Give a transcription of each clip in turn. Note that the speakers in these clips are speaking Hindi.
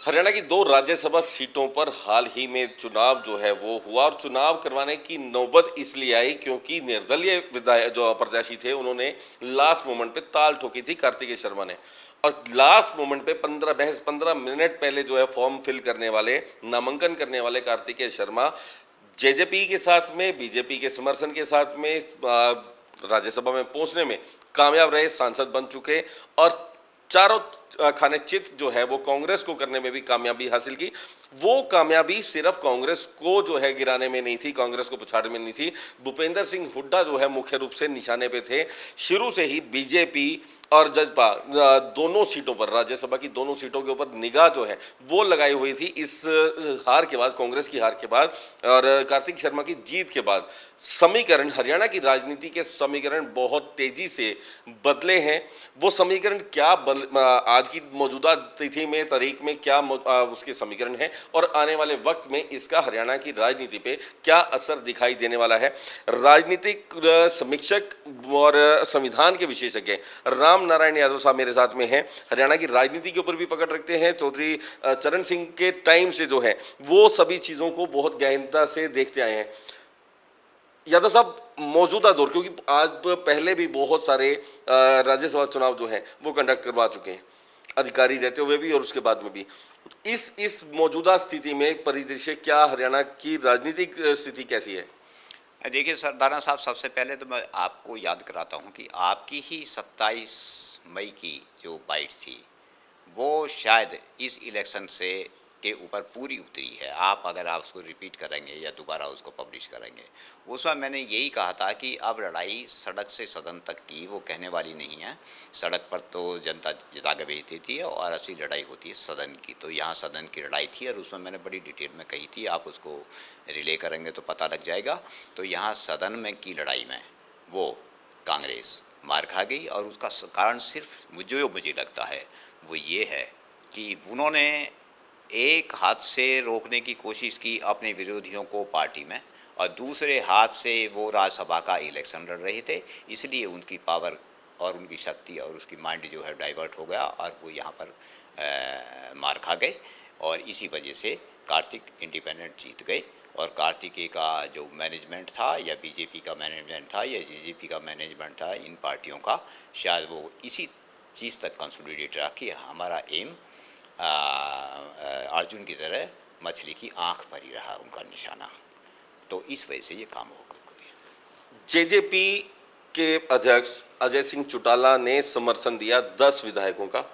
हरियाणा की दो राज्यसभा सीटों पर हाल ही में चुनाव जो है वो हुआ और चुनाव करवाने की नौबत इसलिए आई क्योंकि निर्दलीय विधायक जो प्रत्याशी थे उन्होंने लास्ट मोमेंट पे ताल ठोकी थी कार्तिकेय शर्मा ने। और लास्ट मोमेंट पे 15 मिनट पहले जो है फॉर्म फिल करने वाले नामांकन करने वाले कार्तिकेय शर्मा जेजेपी के साथ में बीजेपी के समर्थन के साथ में राज्यसभा में पहुंचने में कामयाब रहे, सांसद बन चुके और चारों खाने चित जो है वो कांग्रेस को करने में भी कामयाबी हासिल की। वो कामयाबी सिर्फ कांग्रेस को जो है गिराने में नहीं थी, कांग्रेस को पछाड़ने में नहीं थी। भूपेंद्र सिंह हुड्डा जो है मुख्य रूप से निशाने पे थे। शुरू से ही बीजेपी और जजपा दोनों सीटों पर, राज्यसभा की दोनों सीटों के ऊपर निगाह जो है वो लगाई हुई थी इस हार के बाद, कांग्रेस की हार के बाद और कार्तिक शर्मा की जीत के बाद। समीकरण, हरियाणा की राजनीति के समीकरण बहुत तेजी से बदले हैं। वो समीकरण क्या आज की मौजूदा तिथि में, तारीख में क्या उसके समीकरण हैं और आने वाले वक्त में इसका हरियाणा की राजनीति पे क्या असर दिखाई देने वाला है। राजनीतिक समीक्षक और संविधान के विशेषज्ञ राम नारायण यादव साहब मेरे साथ में हैं। हरियाणा की राजनीति के ऊपर भी पकड़ रखते हैं। चौधरी चरण सिंह के टाइम से जो है वो सभी चीज़ों को बहुत गहनता से देखते आए हैं। यादव साहब, मौजूदा दौर, क्योंकि आज पहले भी बहुत सारे राज्यसभा चुनाव जो हैं वो कंडक्ट करवा चुके हैं अधिकारी रहते हुए भी और उसके बाद में भी, इस मौजूदा स्थिति में परिदृश्य क्या, हरियाणा की राजनीतिक स्थिति कैसी है? देखिए सरदाना साहब, सबसे पहले तो मैं आपको याद कराता हूँ कि आपकी ही 27 मई की जो बाइट थी वो शायद इस इलेक्शन से के ऊपर पूरी उतरी है। अगर आप उसको रिपीट करेंगे या दोबारा उसको पब्लिश करेंगे, उसमें मैंने यही कहा था कि अब लड़ाई सड़क से सदन तक की वो कहने वाली नहीं है। सड़क पर तो जनता जिता के भेज देती है और असली लड़ाई होती है सदन की। तो यहाँ सदन की लड़ाई थी और उसमें मैंने बड़ी डिटेल में कही थी, आप उसको रिले करेंगे तो पता लग जाएगा। तो यहाँ सदन में की लड़ाई में वो कांग्रेस मार खा गई और उसका कारण सिर्फ मुझे लगता है वो ये है कि उन्होंने एक हाथ से रोकने की कोशिश की अपने विरोधियों को पार्टी में और दूसरे हाथ से वो राज्यसभा का इलेक्शन लड़ रहे थे, इसलिए उनकी पावर और उनकी शक्ति और उसकी माइंड जो है डाइवर्ट हो गया और वो यहाँ पर मार खा गए। और इसी वजह से कार्तिक इंडिपेंडेंट जीत गए और कार्तिकेय का जो मैनेजमेंट था या बीजेपी का मैनेजमेंट था या जेजेपी का मैनेजमेंट था, इन पार्टियों का शायद वो इसी चीज़ तक कंसोलिडेट रहा कि हमारा एम अर्जुन की तरह मछली की आंख पर ही रहा उनका निशाना। तो इस वजह से ये काम हो गया। जेजेपी के अध्यक्ष अजय सिंह चौटाला ने समर्थन दिया 10 विधायकों का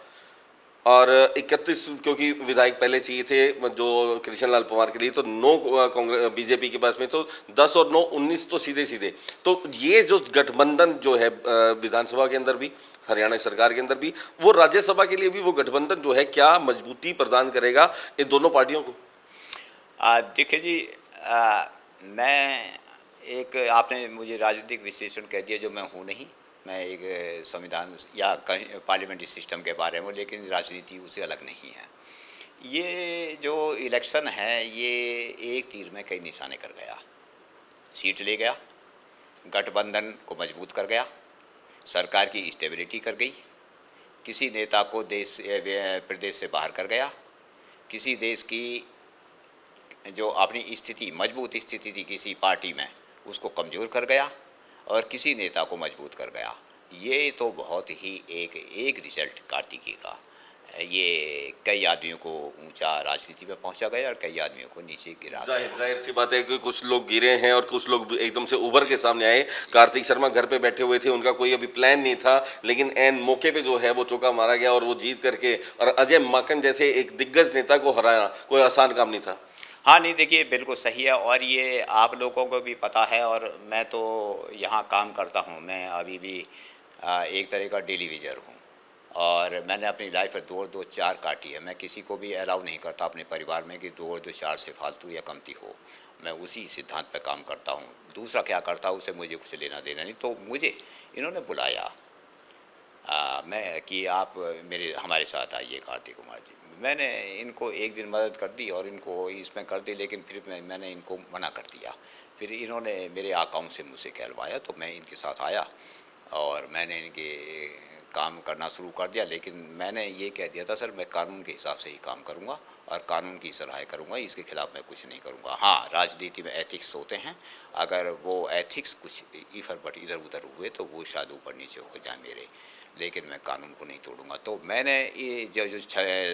और 31, क्योंकि विधायक पहले चाहिए थे जो कृष्ण लाल पंवार के लिए, तो 9 कांग्रेस बीजेपी के पास में, तो 10 और 9 19 तो सीधे सीधे। तो ये जो गठबंधन जो है विधानसभा के अंदर भी, हरियाणा सरकार के अंदर भी, वो राज्यसभा के लिए भी वो गठबंधन जो है क्या मजबूती प्रदान करेगा इन दोनों पार्टियों को? देखिए जी, मैं एक, आपने मुझे राजनीतिक विश्लेषण कह दिया जो मैं हूँ नहीं। मैं एक संविधान या पार्लियामेंट्री सिस्टम के बारे में, लेकिन राजनीति उससे अलग नहीं है। ये जो इलेक्शन है ये एक तीर में कई निशाने कर गया। सीट ले गया, गठबंधन को मजबूत कर गया, सरकार की स्टेबिलिटी कर गई, किसी नेता को प्रदेश से बाहर कर गया, किसी देश की जो अपनी स्थिति, मजबूत स्थिति थी किसी पार्टी में, उसको कमज़ोर कर गया और किसी नेता को मजबूत कर गया। ये तो बहुत ही एक रिजल्ट कार्तिकी का, ये कई आदमियों को ऊंचा राजनीति में पहुंचा गया और कई आदमियों को नीचे गिरा गया। जाहिर सी बात है कि कुछ लोग गिरे हैं और कुछ लोग एकदम से उभर के सामने आए। कार्तिक शर्मा घर पे बैठे हुए थे, उनका कोई अभी प्लान नहीं था, लेकिन एन मौके पे जो है वो चौका मारा गया और वो जीत करके, और अजय माकन जैसे एक दिग्गज नेता को हराना कोई आसान काम नहीं था। हाँ, नहीं, देखिए बिल्कुल सही है और ये आप लोगों को भी पता है और मैं तो यहाँ काम करता हूँ, मैं अभी भी एक तरह का डेली वेजर हूँ और मैंने अपनी लाइफ में 2-2-4 काटी है। मैं किसी को भी अलाउ नहीं करता अपने परिवार में कि 2-2-4 से फालतू या कमती हो। मैं उसी सिद्धांत पे काम करता हूँ। दूसरा क्या करता है उससे मुझे कुछ लेना देना नहीं। तो मुझे इन्होंने बुलाया मैं कि आप हमारे साथ आइए कार्तिक कुमार जी। मैंने इनको एक दिन मदद कर दी और इनको इसमें कर दी, लेकिन फिर मैंने इनको मना कर दिया। फिर इन्होंने मेरे अकाउंट से मुझसे कहलवाया तो मैं इनके साथ आया और मैंने इनके काम करना शुरू कर दिया, लेकिन मैंने ये कह दिया था सर मैं कानून के हिसाब से ही काम करूँगा और कानून की सलाह करूँगा, इसके खिलाफ मैं कुछ नहीं करूँगा। हाँ, राजनीति में एथिक्स होते हैं, अगर वो एथिक्स कुछ इफर बट इधर उधर हुए तो वो शायद ऊपर नीचे हो जाए मेरे, लेकिन मैं कानून को नहीं तोड़ूंगा। तो मैंने ये जो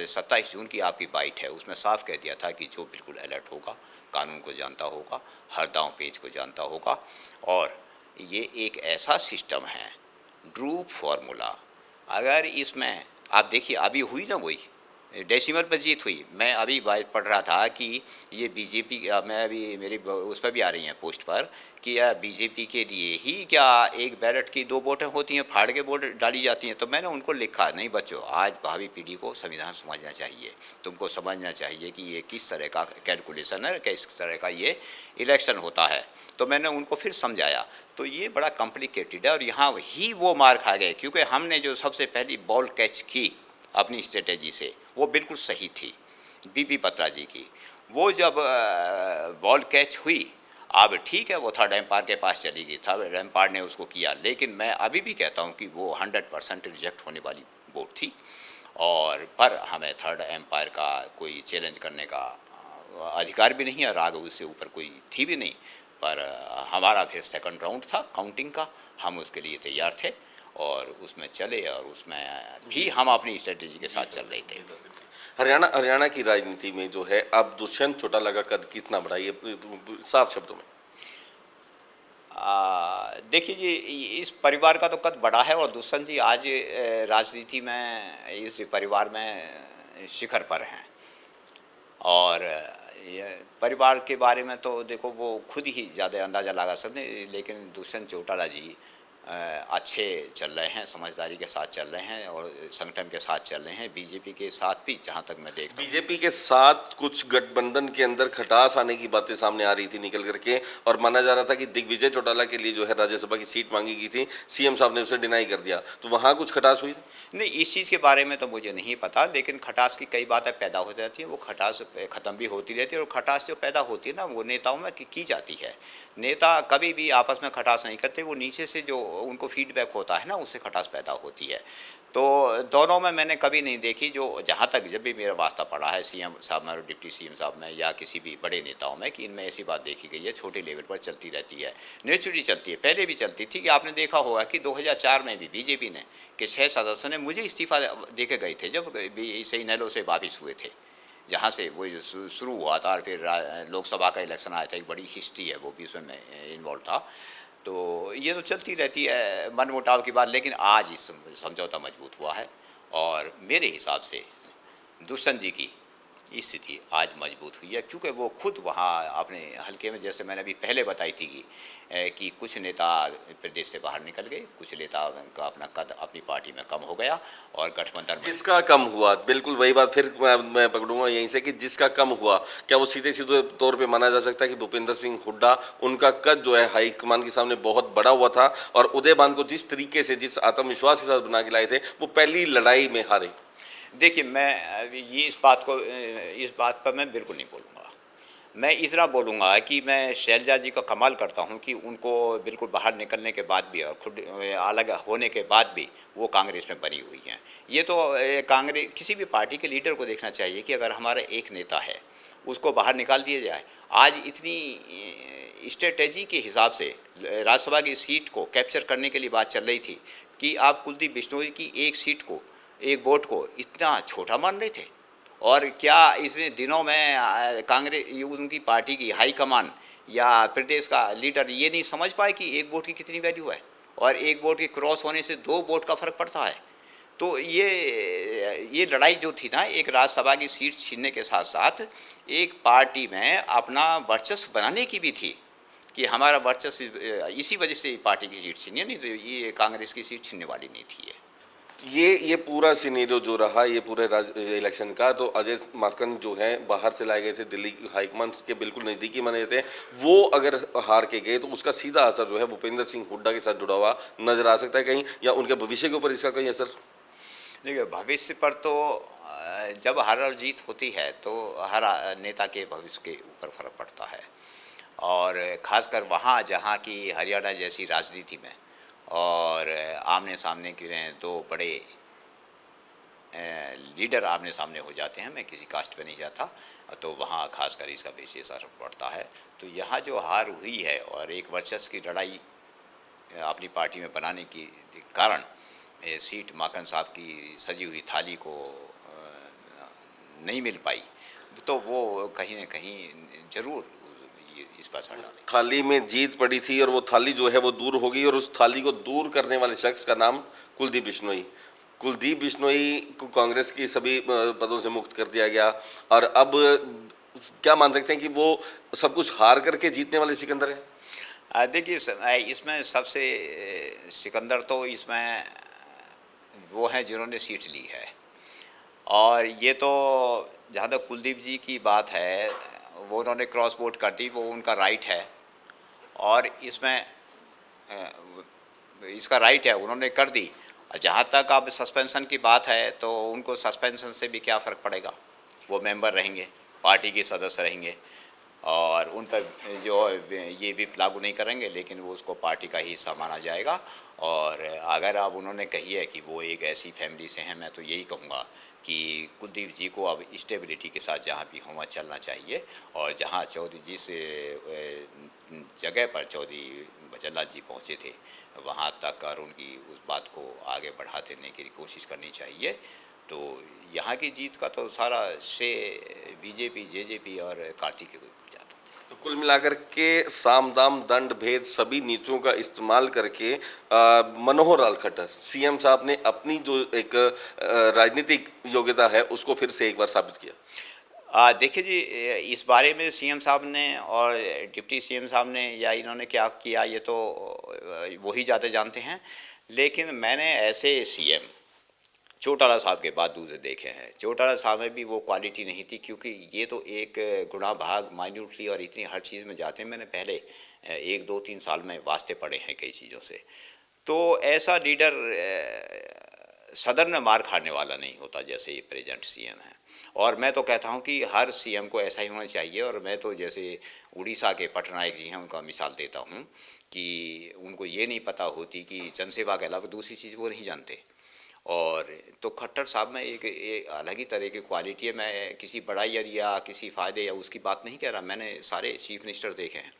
27 जून की आपकी बाइट है उसमें साफ कह दिया था कि जो बिल्कुल अलर्ट होगा, कानून को जानता होगा, हर दांव पेच को जानता होगा, और ये एक ऐसा सिस्टम है ड्रूप फार्मूला। अगर इसमें आप देखिए अभी हुई ना वही डेसिमल पर जीत हुई, मैं अभी बात पढ़ रहा था कि ये बीजेपी, मैं अभी मेरी उस पर भी आ रही हैं पोस्ट पर कि यह बीजेपी के लिए ही क्या एक बैलेट की 2 वोटें होती हैं, फाड़ के वोट डाली जाती हैं। तो मैंने उनको लिखा, नहीं बच्चों, आज भावी पीढ़ी को संविधान समझना चाहिए, तुमको समझना चाहिए कि ये किस तरह का कैलकुलेशन है, किस तरह का ये इलेक्शन होता है। तो मैंने उनको फिर समझाया, तो ये बड़ा कॉम्प्लिकेटेड है और यहाँ ही वो मार खा गए, क्योंकि हमने जो सबसे पहली बॉल कैच की अपनी स्ट्रेटेजी से वो बिल्कुल सही थी, बीपी पत्रा जी की। वो जब बॉल कैच हुई, अब ठीक है वो थर्ड एम्पायर के पास चली गई, थर्ड एम्पायर ने उसको किया, लेकिन मैं अभी भी कहता हूँ कि वो 100% रिजेक्ट होने वाली वोट थी, और पर हमें थर्ड एम्पायर का कोई चैलेंज करने का अधिकार भी नहीं है और आगे उससे ऊपर कोई थी भी नहीं। पर हमारा फिर सेकंड राउंड था काउंटिंग का, हम उसके लिए तैयार थे और उसमें चले, और उसमें भी हम अपनी स्ट्रेटेजी के साथ चल रहे थे। हरियाणा की राजनीति में जो है अब दुष्यंत चौटाला का कद कितना बड़ा, ये साफ शब्दों में? देखिए जी, इस परिवार का तो कद बड़ा है और दुष्यंत जी आज राजनीति में इस परिवार में शिखर पर हैं। और ये परिवार के बारे में तो देखो वो खुद ही ज़्यादा अंदाज़ा लगा सकते हैं, लेकिन दुष्यंत चौटाला जी अच्छे चल रहे हैं, समझदारी के साथ चल रहे हैं और संगठन के साथ चल रहे हैं, बीजेपी के साथ भी जहां तक मैं देखता हूं। बीजेपी के साथ कुछ गठबंधन के अंदर खटास आने की बातें सामने आ रही थी निकल करके, और माना जा रहा था कि दिग्विजय चौटाला के लिए जो है राज्यसभा की सीट मांगी गई थी, सीएम साहब ने उसे डिनाई कर दिया, तो वहां कुछ खटास हुई? नहीं, इस चीज़ के बारे में तो मुझे नहीं पता, लेकिन खटास की कई बातें पैदा हो जाती हैं, वो खटास ख़त्म भी होती रहती है, और खटास जो पैदा होती है ना वो नेताओं में की जाती है। नेता कभी भी आपस में खटास नहीं करते, वो नीचे से जो उनको फीडबैक होता है ना उससे खटास पैदा होती है। तो दोनों में मैंने कभी नहीं देखी, जो जहाँ तक जब भी मेरा वास्ता पड़ा है सीएम साहब में और डिप्टी सीएम साहब में या किसी भी बड़े नेताओं में, कि इनमें ऐसी बात देखी गई है, छोटे लेवल पर चलती रहती है, नेचुरली चलती है, पहले भी चलती थी। कि आपने देखा होगा कि 2004 में भी बीजेपी ने कि 6 सदस्यों ने मुझे इस्तीफा दे के गए थे जब सही नैलो से वापिस हुए थे, जहाँ से वो शुरू हुआ था, और फिर लोकसभा का इलेक्शन आया था, एक बड़ी हिस्ट्री है वो भी उसमें इन्वॉल्व था। तो ये तो चलती रहती है मनमुटाव की बात, लेकिन आज इस समझौता मजबूत हुआ है और मेरे हिसाब से दुष्यंत जी की स्थिति आज मजबूत हुई है, क्योंकि वो खुद वहाँ अपने हल्के में, जैसे मैंने अभी पहले बताई थी कि कुछ नेता प्रदेश से बाहर निकल गए, कुछ नेता का अपना कद अपनी पार्टी में कम हो गया, और गठबंधन जिसका कम हुआ, बिल्कुल वही बात फिर मैं पकड़ूंगा यहीं से कि जिसका कम हुआ, क्या वो सीधे सीधे तौर पे माना जा सकता है कि भूपेंद्र सिंह हुड्डा, उनका कद जो है हाईकमान के सामने बहुत बड़ा हुआ था, और उदयभान को जिस तरीके से, जिस आत्मविश्वास के साथ बना के लाए थे, वो पहली लड़ाई में हारे? देखिए, मैं ये इस बात पर मैं बिल्कुल नहीं बोलूँगा। मैं इतना बोलूँगा कि मैं शैलजा जी का कमाल करता हूँ कि उनको बिल्कुल बाहर निकलने के बाद भी और खुद अलग होने के बाद भी वो कांग्रेस में बनी हुई हैं। ये तो कांग्रेस किसी भी पार्टी के लीडर को देखना चाहिए कि अगर हमारा एक नेता है उसको बाहर निकाल दिया जाए। आज इतनी स्ट्रेटेजी के हिसाब से राज्यसभा की सीट को कैप्चर करने के लिए बात चल रही थी कि आप कुलदीप बिश्नोई की एक सीट को, एक वोट को इतना छोटा मान रहे थे, और क्या इस दिनों में कांग्रेस उनकी पार्टी की हाईकमान या प्रदेश का लीडर ये नहीं समझ पाए कि एक वोट की कितनी वैल्यू है, और एक वोट के क्रॉस होने से 2 वोट का फर्क पड़ता है। तो ये लड़ाई जो थी ना, एक राज्यसभा की सीट छीनने के साथ साथ एक पार्टी में अपना वर्चस्व बनाने की भी थी, कि हमारा वर्चस्व इसी वजह से पार्टी की सीट छीनी है, नहीं तो ये कांग्रेस की सीट छीनने वाली नहीं थी। ये पूरा सिनेरियो जो रहा, ये पूरे इलेक्शन का, तो अजय माकन जो है बाहर से लाए गए थे, दिल्ली हाईकमान के बिल्कुल नज़दीकी माने थे, वो अगर हार के गए तो उसका सीधा असर जो है भूपेंद्र सिंह हुड्डा के साथ जुड़ा हुआ नजर आ सकता है कहीं, या उनके भविष्य के ऊपर इसका कहीं असर? देखिए, भविष्य पर तो जब हार और जीत होती है तो हर नेता के भविष्य के ऊपर फर्क पड़ता है, और ख़ासकर वहाँ जहाँ की हरियाणा जैसी राजनीति में और आमने सामने के दो बड़े लीडर आमने सामने हो जाते हैं, मैं किसी कास्ट पे नहीं जाता, तो वहाँ खासकर इसका विशेष असर पड़ता है। तो यहाँ जो हार हुई है और एक वर्चस्व की लड़ाई अपनी पार्टी में बनाने की कारण सीट माकन साहब की सजी हुई थाली को नहीं मिल पाई, तो वो कहीं न कहीं ज़रूर इस पर असर डालेगा। थाली में जीत पड़ी थी और वो थाली जो है वो दूर हो गई, और उस थाली को दूर करने वाले शख्स का नाम कुलदीप बिश्नोई। कुलदीप बिश्नोई को कांग्रेस की सभी पदों से मुक्त कर दिया गया, और अब क्या मान सकते हैं कि वो सब कुछ हार करके जीतने वाले सिकंदर हैं? देखिए इसमें सबसे सिकंदर तो इसमें वो हैं जिन्होंने सीट ली है, और ये तो जहाँ तक कुलदीप जी की बात है, वो उन्होंने क्रॉस वोट कर दी, वो उनका राइट है, और इसमें इसका राइट है, उन्होंने कर दी। जहाँ तक अब सस्पेंशन की बात है, तो उनको सस्पेंशन से भी क्या फ़र्क पड़ेगा, वो मेंबर रहेंगे, पार्टी के सदस्य रहेंगे, और उन पर जो ये विप लागू नहीं करेंगे, लेकिन वो उसको पार्टी का ही हिस्सा माना जाएगा। और अगर अब उन्होंने कही है कि वो एक ऐसी फैमिली से हैं, मैं तो यही कहूँगा कि कुलदीप जी को अब स्टेबिलिटी के साथ जहाँ भी होना चलना चाहिए, और जहाँ चौधरी जिस जगह पर चौधरी भजनलाल जी पहुँचे थे, वहाँ तक और उनकी उस बात को आगे बढ़ा देने की कोशिश करनी चाहिए। तो यहाँ की जीत का तो सारा श्रेय बीजेपी, जेजेपी और कार्तिक को जाता है। तो कुल मिलाकर के साम दाम दंड भेद सभी नीतियों का इस्तेमाल करके मनोहर लाल खट्टर सीएम साहब ने अपनी जो एक राजनीतिक योग्यता है उसको फिर से एक बार साबित किया। देखिए जी, इस बारे में सीएम साहब ने और डिप्टी सीएम साहब ने या इन्होंने क्या किया, ये तो वही ज़्यादा जानते हैं। लेकिन मैंने ऐसे सीएम चौटाला साहब के बाद दूसरे देखे हैं। चौटाला साहब में भी वो क्वालिटी नहीं थी, क्योंकि ये तो एक गुणा भाग माइन्यूटली और इतनी हर चीज़ में जाते हैं। मैंने पहले 1-2-3 साल में वास्ते पड़े हैं कई चीज़ों से। तो ऐसा लीडर सदन में मार खाने वाला नहीं होता जैसे ये प्रेजेंट सीएम है। और मैं तो कहता हूँ कि हर सीएम को ऐसा ही होना चाहिए। और मैं तो जैसे उड़ीसा के पटनायक जी हैं, उनका मिसाल देता हूँ कि उनको ये नहीं पता होती कि जनसेवा के अलावा दूसरी चीज़ वो नहीं जानते। और तो खट्टर साहब में एक अलग ही तरह की क्वालिटी है। मैं किसी बड़ाई या किसी फ़ायदे या उसकी बात नहीं कह रहा, मैंने सारे चीफ मिनिस्टर देखे हैं।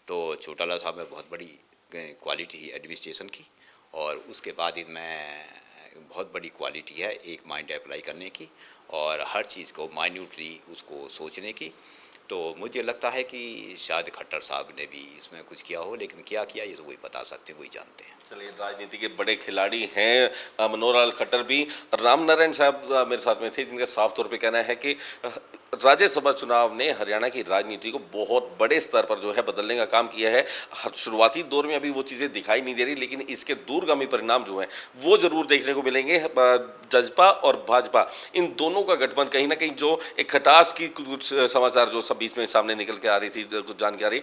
तो चौटाला साहब में बहुत बड़ी क्वालिटी है एडमिनिस्ट्रेशन की, और उसके बाद इनमें बहुत बड़ी क्वालिटी है एक माइंड अप्लाई करने की और हर चीज़ को माइन्यूटली उसको सोचने की। तो मुझे लगता है कि शायद खट्टर साहब ने भी इसमें कुछ किया हो, लेकिन क्या किया ये तो वही बता सकते हैं, वही जानते हैं। चलिए, राजनीति के बड़े खिलाड़ी हैं मनोहर लाल खट्टर भी। राम नारायण साहब मेरे साथ में थे, जिनका साफ तौर पे कहना है कि राज्यसभा चुनाव ने हरियाणा की राजनीति को बहुत बड़े स्तर पर जो है बदलने का काम किया है। शुरुआती दौर में अभी वो चीज़ें दिखाई नहीं दे रही, लेकिन इसके दूरगामी परिणाम जो हैं वो जरूर देखने को मिलेंगे। जजपा और भाजपा, इन दोनों का गठबंधन कहीं ना कहीं जो एक खटास की कुछ समाचार जो सब बीच में सामने निकल के आ रही थी, कुछ जानकारी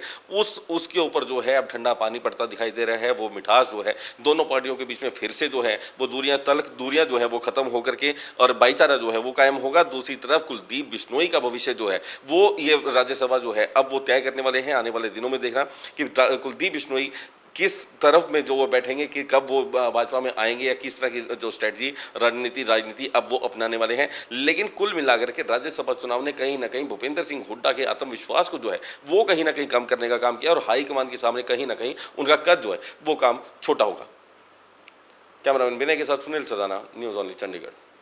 उसके ऊपर जो है अब ठंडा पानी पड़ता दिखाई दे रहा है। वो मिठास जो है दोनों पार्टियों के बीच में फिर से जो है वो दूरियां जो है वो खत्म होकर के और भाईचारा जो है वो कायम होगा। दूसरी तरफ कुलदीप बिश्नोई का भविष्य जो है वो ये राज्यसभा जो है अब वो तय करने वाले हैं। आने वाले दिनों में देखना कि कुलदीप बिश्नोई किस तरफ में जो वो बैठेंगे, कि कब वो भाजपा में आएंगे या किस तरह की जो स्ट्रेटजी राजनीति अब वो अपनाने वाले हैं। लेकिन कुल मिलाकर के राज्यसभा चुनाव ने कहीं ना कहीं भूपेंद्र सिंह हुड्डा के आत्मविश्वास को जो है वो कहीं ना कहीं कम करने का काम किया, और हाईकमान के सामने कहीं ना कहीं उनका कद जो है वो काम छोटा होगा। कैमरामैन विनय के साथ सुनील सदाना, न्यूज़ ऑनली, चंडीगढ़।